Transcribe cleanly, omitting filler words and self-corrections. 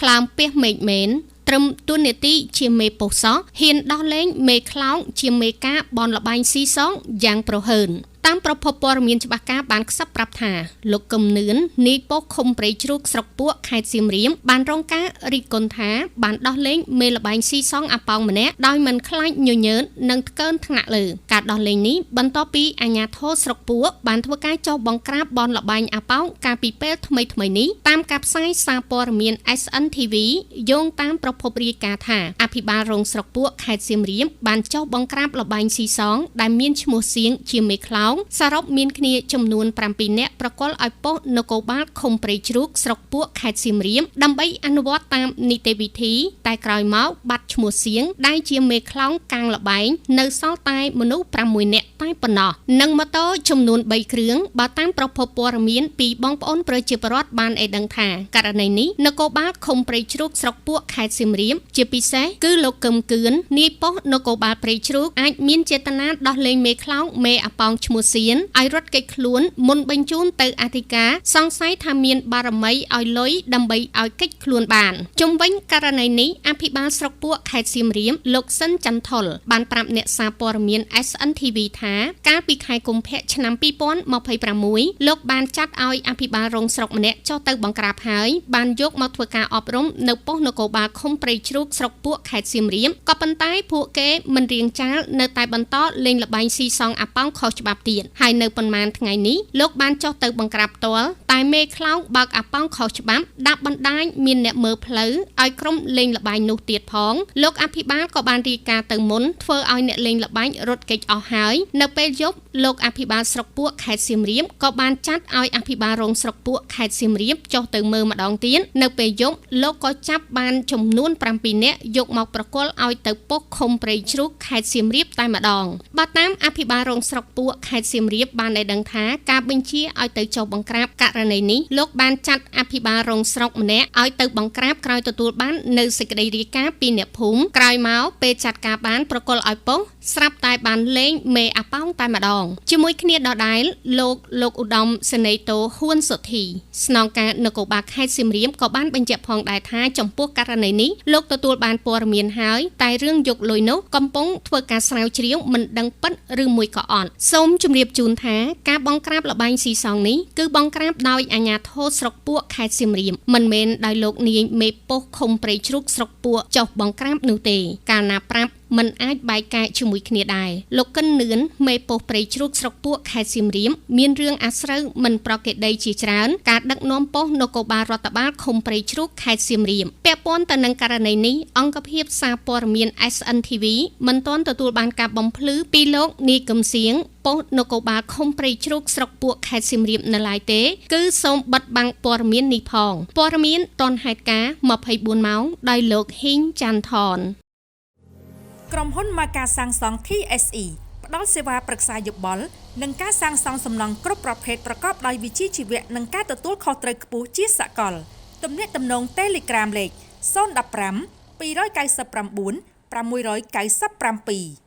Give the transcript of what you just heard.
ខ្លោងពាសមេឃមែនត្រឹមទួនាទីជាមេប៉ុសោះហ៊ានដោះលែងមេខ្លោងជាមេការបនលបែងស៊ីសងយ៉ាងប្រហើនតាមប្រភពព័ត៌មានច្បាស់ការបានខ្សឹបប្រាប់ថាលោកកឹមនឿននាយប៉ុស្តិ៍ឃុំព្រៃជ្រូកស្រុកពួកខេត្តសៀមរាបបានរងការរិះគន់ថាបានដោះលែងមេល្បែងស៊ីសងអាប៉ោងម្នាក់ដោយមិនខ្លាចញញើតនិងថ្កើនថ្នាក់លើការដោះលែងនេះបន្ទាប់ពីអាជ្ញាធរស្រុកពួកបានធ្វើការចុះបង្ក្រាបបនលបែងអាប៉ោងកាលពីពេលថ្មីៗនេះតាមការផ្សាយសារព័ត៌មាន SNTV យោងតាមប្រភពរាយការណ៍ថាអភិបាលរងស្រុកពួកខេត្តសៀមរាបបានចុះបង្ក្រាបលបែងស៊ីសងដែលមានឈ្មោះសៀងជាមេខ្លោងសរុបមានគ្នាចំនួន7នាក់ប្រកល់ឲ្យប៉ុស្តិ៍នគរបាលឃុំព្រៃជ្រូកស្រុកពួកខេត្តសៀមរាបដើម្បីអនុវត្តតាមនីតិវិធីតែក្រោយមកបាត់ឈ្មោះសៀងដែលជាមេខ្លោងកាំងលបែងនៅសល់តែមនុស្ស6នាក់តែប៉ុណ្ណោះនិងម៉ូតូចំនួន3គ្រឿងបើតាមប្រភពព័ត៌មានពីបងប្អូនប្រជាពលរដ្ឋបានឲ្យដឹងថាករណីនេះនគរបាលឃុំព្រៃជ្រូកស្រុកពួកខេត្តសៀមរាបជាពិសេសគឺលោកកឹមគឿននាយប៉ុស្តិ៍នគរបាលព្រៃជ្រូកអាចមានចេតនាដោះលែងមេខ្លោងមេអាប៉ោងឈ្មោះសៀនឲ្យរត់គេចខ្លួនមុនបញ្ជូនទៅអធិការសង្ស័យថាមានបារមីឲ្យលុយដើម្បីឲ្យគេចខ្លួនបានជុំវិញករណីនេះអភិបាលស្រុកពួកខេត្តសៀមរាបលោកសិនចន្ទថុលបានប្រាប់អ្នកសារព័ត៌មាន SNTV ថាកាលពីខែកុម្ភៈឆ្នាំ2026លោកបានចាត់ឲ្យអភិបាលរងស្រុកម្នាក់ចុះទៅបង្ក្រាបហើយបានយកមកធ្វើការអប់រំនៅប៉ុស្តិ៍នគរបាលឃុំព្រៃជ្រូកស្រុកពួកខេត្តសៀមរាបក៏ប៉ុន្តែពួកគេមិនរៀងចាលនៅតែបន្តលេងល្បែងស៊ីសងអាប៉ោងខុសច្បាប់ទៀតហើយនៅប៉ុន្មានថ្ងៃនេះលោកបានចុះទៅបង្ក្រាបផ្ទាល់តែមេខ្លោងបើកអាប៉ោងខុសច្បាប់ដាក់បណ្ដាញមានអ្នកមើលផ្លូវឲ្យក្រុមលេងល្បែងនោះទៀតផងលោកអភិបាលក៏បានរាយការណ៍ទៅមុនធ្វើឲ្យអ្នកលេងល្បែងរត់គេចអស់ហើយនៅពេលយប់លោកអភិបាលស្រុកពួកខេត្តសៀមរាបក៏បានចាត់ឲ្យអភិបាលរងស្រុកពួកខេត្តសៀមរាបចុះទៅមើលម្ដងទៀតនៅពេលយប់លោកក៏ចាប់បានចំនួន7នាក់យកមកប្រគល់ឲ្យទៅប៉ុស្តិ៍ឃុំព្រៃជ្រូកខេត្តសៀមរាបតែម្ដងបើតាមអភិបាលរងស្រុកពួកខេត្តសៀមរាបបានឲ្យដឹងថាការបញ្ជាឲ្យទៅចុះបង្ក្រាបករណីនេះលោកបានចាត់អភិបាលរងស្រុកម្នាក់ឲ្យទៅបង្ក្រាបក្រោយទទួលបាននៅសេចក្តីរាយការណ៍ពីអ្នកភូមិក្រោយមកពេលចាត់ការបានប្រគល់ឲ្យប៉ុស្តិ៍ស្រាប់តែបានលេងមេអាប៉ោងតែម្ដងជាមួយគ្នាដដែលលោកឧត្តមសេនីយ៍តូហ៊ួនសុធីស្នងការនគរបាលខេត្តសៀមរាបក៏បានបញ្ជាក់ផងដែរថាចំពោះករណីនេះលោកទទួលបានព័ត៌មានហើយតែរឿងយកលុយនោះកំពុងធ្វើការស្រាវជ្រាវមិនដឹងពិតឬមួយក៏អត់សូមជម្រាបជូនថាការបង្ក្រាបល្បែងស៊ីសងនេះគឺបង្ក្រាបដោយអាជ្ញាធរស្រុកពួកខេត្តសៀមរាបមិនមែនដោយលោកនាយមេប៉ុស្តិ៍ឃុំព្រៃជ្រូកស្រុកពួកចុះបង្ក្រាបនោះទេកាលណាប្រាប់មិនអាចបែកកាយជាមួយគ្នាដែរលោកកឹមនឿនមេប៉ុស្តិ៍ព្រៃជ្រូកស្រុកពួកខេត្តសៀមរាបមានរឿងអាស្រូវមិនប្រក្រតីជាច្រើនការដឹកនាំប៉ុស្តិ៍នគរបាលរដ្ឋបាលឃុំព្រៃជ្រូកខេត្តសៀមរាបពាក់ព័ន្ធទៅនឹងករណីនេះអង្គភាពសារព័ត៌មាន SNTV មិនទាន់ទទួលបានការបំភ្លឺពីលោកនាយកឹមសៀងប៉ុស្តិ៍នគរបាលឃុំព្រៃជ្រូកស្រុកពួកខេត្តសៀមរាបនៅឡើយទេគឺសូមបិទបាំងព័ត៌មាននេះផងព័ត៌មានទាន់ហេតុការណ៍24ម៉ោងដោយលោកហ៊ីងច័ន្ទថនក្រុមហ៊ុន Maka សាងសង់ TSE ផ្ដល់សេវាប្រឹក្សាយោបល់និងការសាងសង់សំណង់គ្រប់ប្រភេទប្រកបដោយវិជ្ជាជីវៈនិងការទទួលខុសត្រូវខ្ពស់ជាសកលទំនាក់ទំនង Telegram លេខ015 299 697